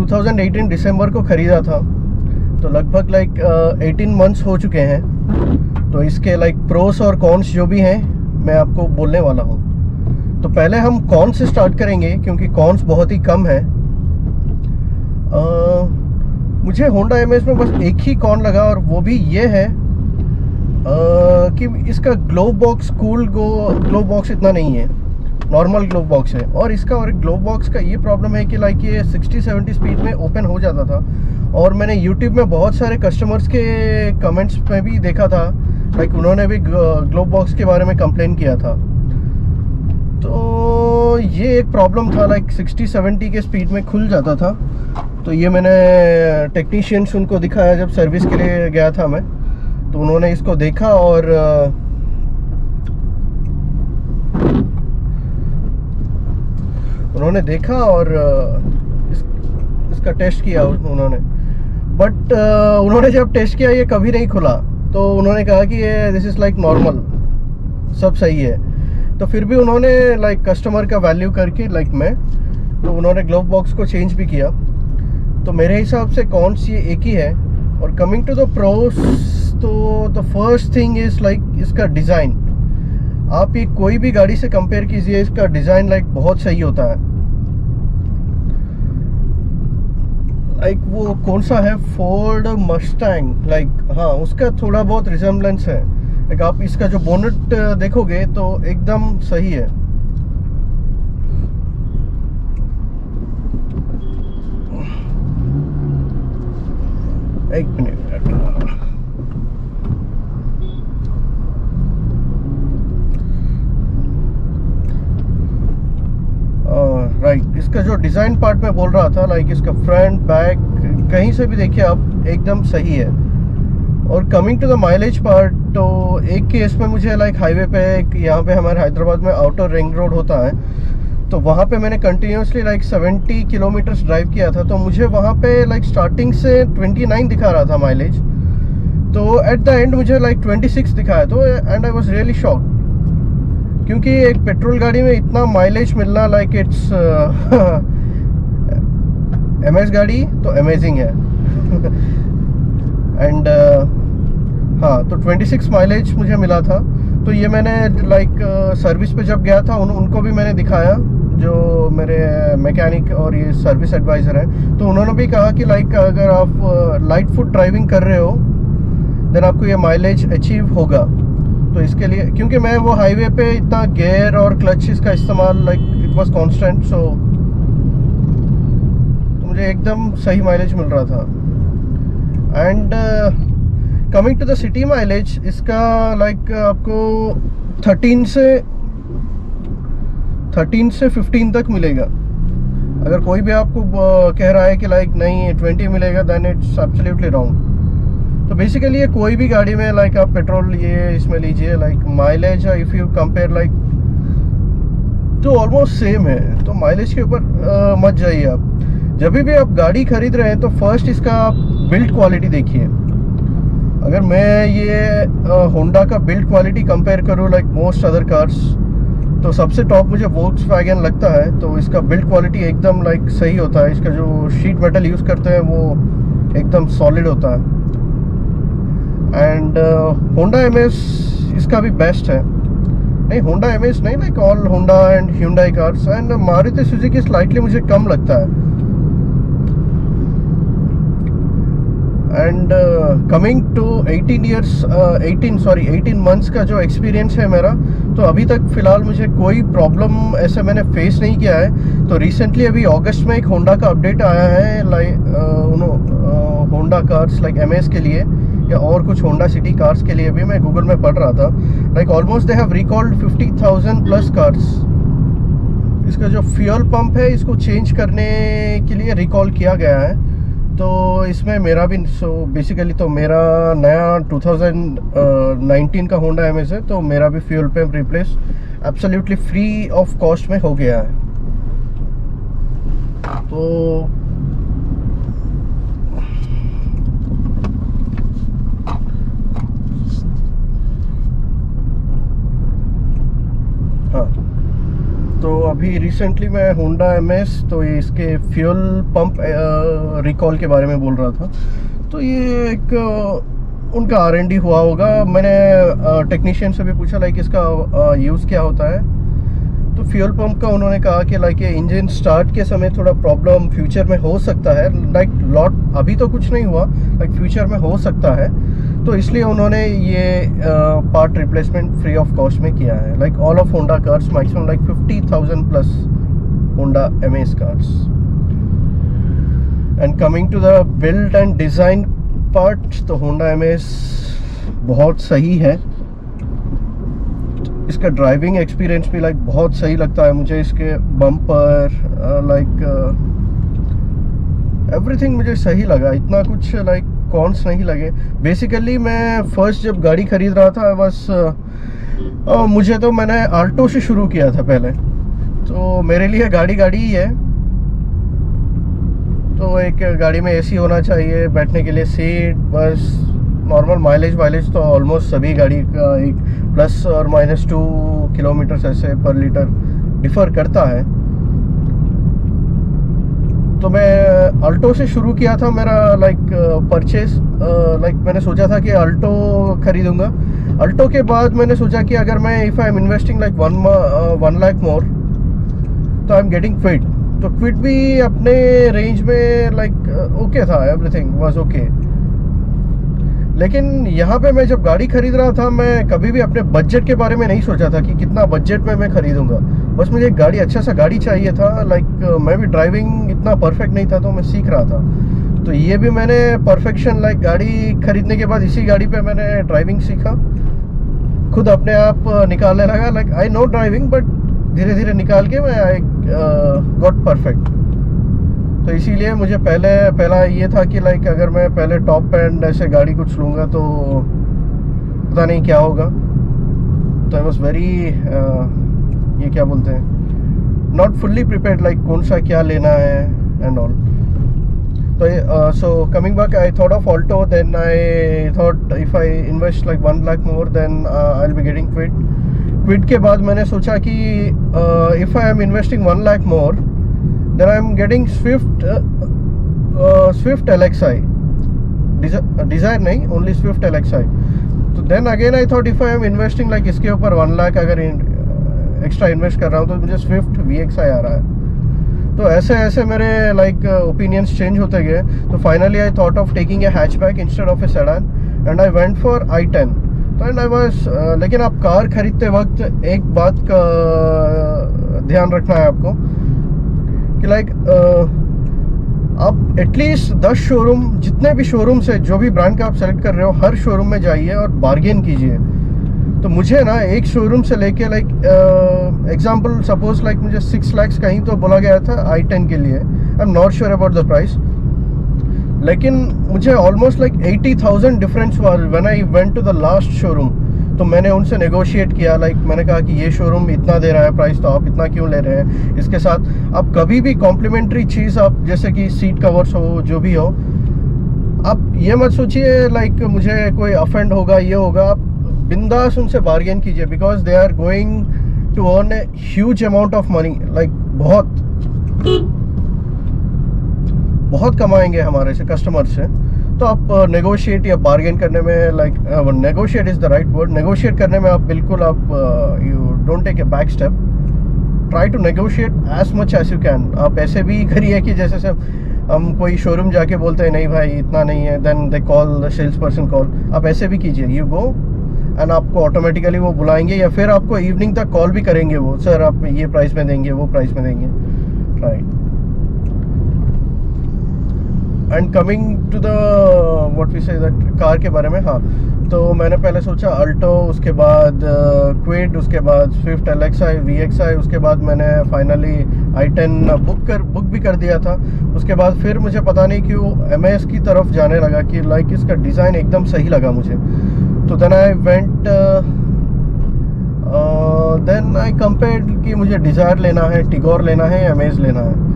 2018 दिसंबर को ख़रीदा था, तो लगभग लाइक 18 मंथ्स हो चुके हैं। तो इसके लाइक प्रोस और कॉन्स जो भी हैं मैं आपको बोलने वाला हूँ। तो पहले हम कॉन से स्टार्ट करेंगे क्योंकि कॉन्स बहुत ही कम है। मुझे होंडा एमएस में बस एक ही कॉन लगा, और वो भी ये है कि इसका ग्लोव बॉक्स ग्लोव बॉक्स इतना नहीं है, नॉर्मल ग्लोव बॉक्स है। और इसका और एक ग्लोव बॉक्स का ये प्रॉब्लम है कि लाइक ये 60-70 स्पीड में ओपन हो जाता था। और मैंने यूट्यूब में बहुत सारे कस्टमर्स के कमेंट्स में भी देखा था, लाइक उन्होंने भी ग्लोव बॉक्स के बारे में कंप्लेन किया था। तो ये एक प्रॉब्लम था, लाइक 60-70 के स्पीड में खुल जाता था। तो ये मैंने टेक्नीशियंस उनको दिखाया जब सर्विस के लिए गया था मैं, तो उन्होंने इसको देखा और इसका टेस्ट किया उन्होंने। बट उन्होंने जब टेस्ट किया ये कभी नहीं खुला, तो उन्होंने कहा कि ये दिस इज़ लाइक नॉर्मल, सब सही है। तो फिर भी उन्होंने लाइक कस्टमर का वैल्यू करके तो उन्होंने ग्लोव बॉक्स को चेंज भी किया। तो मेरे हिसाब से कॉन्स ये एक ही है। और कमिंग टू द प्रोस, तो the first thing is like इसका डिज़ाइन। आप ये कोई भी गाड़ी से कंपेयर कीजिए, इसका डिज़ाइन लाइक बहुत सही होता है। लाइक वो कौन सा है, फोर्ड मस्टैंग, लाइक हाँ उसका थोड़ा बहुत रिजेम्बलेंस है। लाइक आप इसका जो बोनेट देखोगे तो एकदम सही है। एक मिनट, राइट, इसका जो डिज़ाइन पार्ट में बोल रहा था, लाइक इसका फ्रंट बैक कहीं से भी देखिए आप एकदम सही है। और coming to the mileage part, तो एक केस में मुझे लाइक हाईवे पे, यहाँ पे हमारे हैदराबाद में आउटर रिंग रोड होता है, तो वहाँ पे मैंने कंटिन्यूसली लाइक 70 किलोमीटर्स ड्राइव किया था। तो मुझे वहाँ पे लाइक स्टार्टिंग से 29 दिखा रहा था माइलेज, तो एट द एंड मुझे लाइक 26 दिखाया। तो and I was really shocked, क्योंकि एक पेट्रोल गाड़ी में इतना माइलेज मिलना, लाइक इट्स एमएस गाड़ी तो अमेजिंग है। एंड हाँ, तो 26 माइलेज मुझे मिला था। तो ये मैंने लाइक सर्विस पे जब गया था उनको भी मैंने दिखाया, जो मेरे मैकेनिक और ये सर्विस एडवाइज़र हैं। तो उन्होंने भी कहा कि लाइक अगर आप लाइट फुट ड्राइविंग कर रहे हो देन आपको ये माइलेज अचीव होगा। तो इसके लिए, क्योंकि मैं वो हाईवे पे इतना गियर और क्लच इसका इस्तेमाल like it was constant, so तो मुझे एकदम सही माइलेज मिल रहा था। And coming to the city mileage, इसका लाइक आपको 13 से 15 तक मिलेगा। अगर कोई भी आपको कह रहा है कि लाइक नहीं 20 मिलेगा, देन इट्स एब्सोल्युटली रॉन्ग। तो बेसिकली ये कोई भी गाड़ी में लाइक आप पेट्रोल ये इसमें लीजिए, like mileage if you compare like तो ऑलमोस्ट सेम है। तो माइलेज के ऊपर मत जाइए आप। जब भी आप गाड़ी खरीद रहे हैं तो फर्स्ट इसका आप बिल्ड क्वालिटी देखिए। अगर मैं ये होंडा का बिल्ड क्वालिटी कंपेयर करूँ लाइक मोस्ट अदर कार्स, तो सबसे टॉप मुझे वोक्सवैगन लगता है। तो इसका बिल्ड क्वालिटी एकदम लाइक सही होता है। इसका जो शीट मेटल यूज़ करते हैं वो एकदम सॉलिड होता है। एंड होंडा एमएस इसका भी बेस्ट है। नहीं, होंडा एमएस नहीं, like all Honda and Hyundai cars. And Maruti Suzuki slightly मुझे कम लगता है। एंड कमिंग टू 18 मंथ्स का जो एक्सपीरियंस है मेरा, तो अभी तक फ़िलहाल मुझे कोई प्रॉब्लम ऐसे मैंने फेस नहीं किया है। तो रिसेंटली अभी अगस्त में एक होंडा का अपडेट आया है, like Honda cars like MS के लिए या और कुछ होंडा सिटी कार्स के लिए भी मैं गूगल में पढ़ रहा था। Like almost they have recalled 50,000 plus cars. इसका जो फ्यूल पंप है इसको चेंज करने के लिए रिकॉल किया गया है। तो इसमें मेरा भी, सो बेसिकली तो मेरा नया 2019 का होंडा एमएस है, तो मेरा भी fuel pump replace absolutely free of cost में हो गया है। तो हाँ, तो अभी अभी रिसेंटली मैं होंडा एमएस, तो ये इसके फ्यूल पंप रिकॉल के बारे में बोल रहा था। तो ये एक उनका R&D हुआ होगा। मैंने टेक्नीशियन से भी पूछा लाइक इसका यूज़ क्या होता है। तो फ्यूल पंप का उन्होंने कहा कि लाइक ये इंजन स्टार्ट के समय थोड़ा प्रॉब्लम फ्यूचर में हो सकता है। लाइक लॉट अभी तो कुछ नहीं हुआ, लाइक फ्यूचर में हो सकता है, तो इसलिए उन्होंने ये part replacement free of cost में किया है। Like all of Honda cars maximum like 50,000 plus Honda Amaze cars. And coming to the build and design part, तो होंडा एमएस बहुत सही है। इसका ड्राइविंग एक्सपीरियंस भी लाइक बहुत सही लगता है मुझे। इसके बम्पर लाइक एवरीथिंग मुझे सही लगा, इतना कुछ लाइक कॉन्स नहीं लगे। बेसिकली मैं फर्स्ट जब गाड़ी खरीद रहा था बस मुझे तो मैंने आल्टो से शुरू किया था पहले, तो मेरे लिए गाड़ी ही है। तो एक गाड़ी में एसी होना चाहिए, बैठने के लिए सीट, बस नॉर्मल माइलेज तो ऑलमोस्ट सभी गाड़ी का एक प्लस और माइनस 2 किलोमीटर ऐसे पर लीटर डिफ़र करता है। तो मैं अल्टो से शुरू किया था मेरा लाइक परचेज। लाइक मैंने सोचा था कि अल्टो खरीदूंगा। अल्टो के बाद मैंने सोचा कि अगर मैं if I am investing like 1 lakh more, तो आई एम गेटिंग क्विड। तो क्विड भी अपने रेंज में लाइक ओके था, एवरीथिंग वाज ओके। लेकिन यहाँ पे मैं जब गाड़ी खरीद रहा था, मैं कभी भी अपने बजट के बारे में नहीं सोचा था कि कितना बजट में मैं खरीदूंगा। बस मुझे एक गाड़ी, अच्छा सा गाड़ी चाहिए था। लाइक मैं भी ड्राइविंग इतना परफेक्ट नहीं था, तो मैं सीख रहा था। तो ये भी मैंने परफेक्शन लाइक गाड़ी खरीदने के बाद इसी गाड़ी पे मैंने ड्राइविंग सीखा, खुद अपने आप निकालने लगा। Like I know driving, but धीरे धीरे निकाल के मैं आई गॉट परफेक्ट। तो इसीलिए मुझे पहला ये था कि लाइक अगर मैं पहले टॉप एंड ऐसे गाड़ी कुछ लूँगा तो पता नहीं क्या होगा। तो आई वॉज वेरी ये क्या बोलते हैं, नॉट फुल्ली प्रिपेयर्ड, लाइक कौन सा क्या लेना है एंड ऑल। तो so coming back, I thought of Alto, then I thought if I invest like 1 lakh more then I will be getting Kwid के बाद मैंने सोचा कि if I am investing 1 lakh more, then I am getting Swift LXi, Desire नहीं, only Swift LXi. तो then again I thought if I am investing like इसके ऊपर 1 लाख अगर एक्स्ट्रा इन्वेस्ट कर रहा हूँ, तो मुझे Swift VXi आ रहा है। तो ऐसे मेरे लाइक ओपिनियंस चेंज होते गए। तो finally I thought of taking a hatchback instead of A sedan, and I went for i10। तो एंड आई वाज, लेकिन आप कार खरीदते वक्त एक बात का ध्यान रखना है आपको कि लाइक आप एटलीस्ट 10 शोरूम, जितने भी शोरूम से जो भी ब्रांड का आप सेलेक्ट कर रहे हो, हर शोरूम में जाइए और बार्गेन कीजिए। तो मुझे ना एक शोरूम से लेके लाइक एग्जांपल सपोज लाइक मुझे 6 लाख कहीं तो बोला गया था i10 के लिए। I am not sure about the price, लेकिन मुझे ऑलमोस्ट लाइक 80,000 डिफरेंस हुआ when I went to the last showroom. तो मैंने उनसे नेगोशिएट किया, लाइक मैंने कहा कि ये शोरूम इतना दे रहा है प्राइस, तो आप इतना क्यों ले रहे हैं। इसके साथ आप कभी भी कॉम्प्लीमेंट्री चीज़, आप जैसे कि सीट कवर्स हो, जो भी हो, आप ये मत सोचिए लाइक मुझे कोई अफेंड होगा, ये होगा। आप बिंदास उनसे बार्गेन कीजिए, because they are going to earn a huge amount of money. Like बहुत कमाएंगे हमारे से, कस्टमर से। तो आप नेगोशिएट या बार्गेन करने में, like negotiate is the right word, negotiate करने में आप बिल्कुल आप you don't take a back step, try to negotiate as much as you can. आप ऐसे भी करिए कि जैसे से हम कोई शोरूम जाके बोलते हैं नहीं भाई इतना नहीं है, then they call the sales person call. आप ऐसे भी कीजिए, यू गो एंड आपको ऑटोमेटिकली वो बुलाएंगे, या फिर आपको इवनिंग तक कॉल भी करेंगे वो, सर आप ये प्राइस में देंगे, वो प्राइस में देंगे, right. And coming to the what we say that car के बारे में, हाँ, तो मैंने पहले सोचा अल्टो, उसके बाद क्विड, उसके बाद स्विफ्ट LXi VXi, उसके बाद मैंने फाइनली i10 बुक भी कर दिया था। उसके बाद फिर मुझे पता नहीं क्यों एमएस की तरफ जाने लगा कि लाइक इसका डिज़ाइन एकदम सही लगा मुझे। तो then I went, then I compared कि मुझे डिज़ायर लेना है, टिगोर लेना है, एमएस लेना है।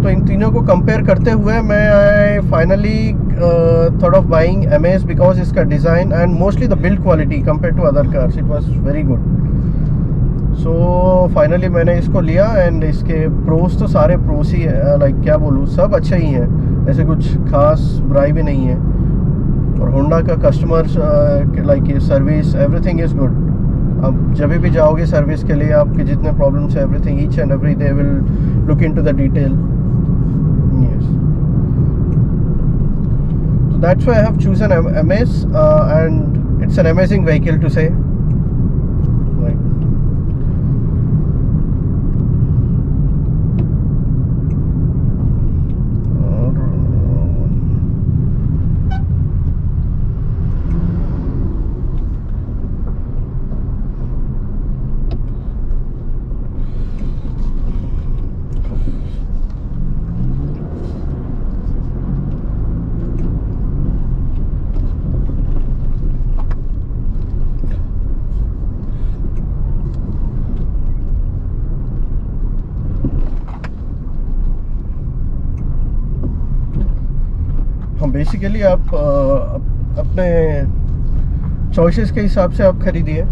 तो इन तीनों को कंपेयर करते हुए मैं I finally thought of buying Amaze, because इसका design and mostly the build quality compare to other cars, it was very good. So finally मैंने इसको लिया एंड इसके प्रोस तो सारे प्रोस ही है, लाइक क्या बोलूँ, सब अच्छे ही हैं, ऐसे कुछ खास बुराई भी नहीं है। और होंडा का कस्टमर्स लाइक ये सर्विस एवरीथिंग इज़ गुड। अब जब भी जाओगे सर्विस के लिए, आपके जितने प्रॉब्लम्स है everything each and every they will look into the detail. Yes, so that's why I have chosen MS and it's an amazing vehicle to say. Right. Basically आप अपने चॉइसेस के हिसाब से आप खरीदिए।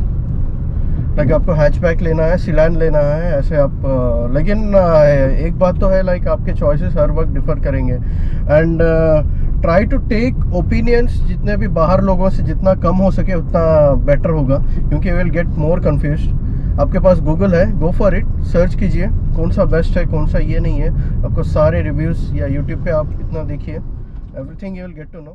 लाइक आपको हैचबैक लेना है, सिडान लेना है, ऐसे आप लेकिन एक बात तो है, लाइक आपके चॉइसेस हर वक्त डिफर करेंगे। And try to take opinions जितने भी बाहर लोगों से जितना कम हो सके उतना बेटर होगा, क्योंकि विल गेट मोर कन्फ्यूज्ड। आपके पास गूगल है, गो फॉर इट, सर्च कीजिए कौन सा बेस्ट है कौन सा ये नहीं है। आपको सारे रिव्यूज़ या यूट्यूब पे आप इतना देखिए, everything you will get to know.